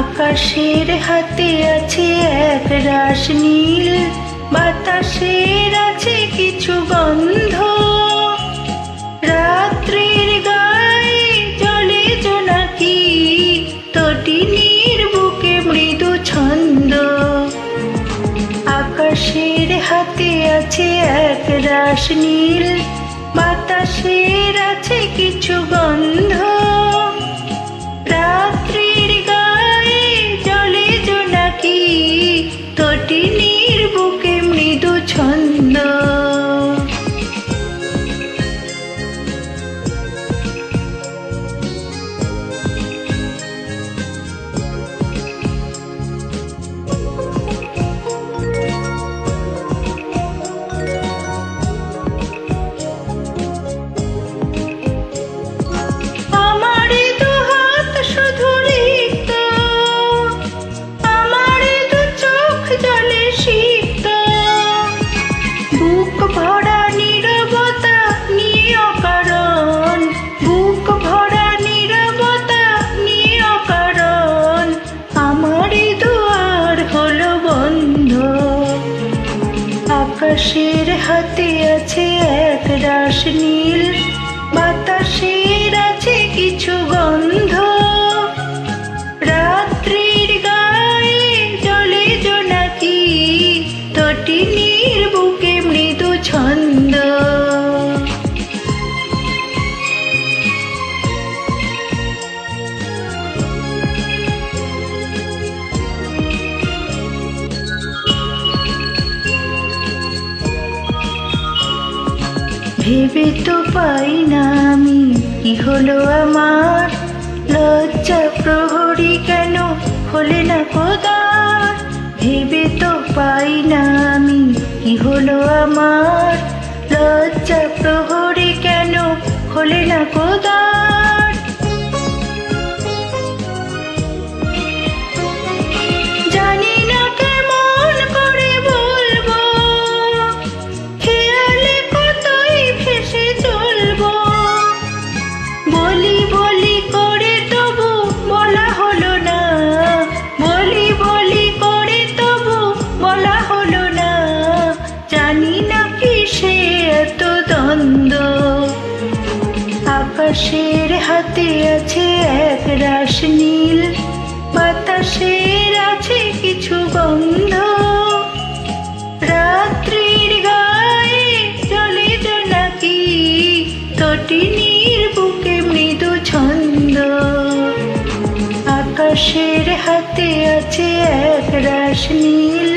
আকাশের হাতে আছে এক রাশ নীল, বাতাসের আছে কিছু গন্ধ। রাত্রির গায়ে জলে জোনাকি, তটিনীর বুকে মৃদু ছন্দ। আকাশের হাতে আছে এক রাশ নীল, বাতাসের আছে কিছু গন্ধ। রাত্রির গায়ে জলে জোনাকি, তটিনীর বুকে মৃদু ছন্দ। আকাশের হাতে আছে এক রাশ নীল, বাতাসের আছে কিছু গন্ধ। রাত্রির গায়ে জলে জোনাকি, তটিনীর বুকে মৃদু ছন্দ। ভেবে তো পাই না আমি কি হলো আমার, লজ্জা প্রহরী কেন হলে না খোদার। ভেবে তো পাই না আমি কি হলো আমার, লজ্জা প্রহরী কেন হলে না খোদার। জানি না কেমন করে বলবো, খেয়ালে কতই ভেসে চলবো। বলি বলি করে তবু বলা হলো না, বলি বলি করে তবু বলা হলো না। জানি না কিসে এত দ্বন্দ্ব। আকাশের হাতে আছে এক রাশ নীল, বাতাসের আছে কিছু গন্ধ। রাত্রির গায়ে জলে জোনাকি, তটিনীর বুকে মৃদু ছন্দ। আকাশের হাতে আছে এক রাশ নীল,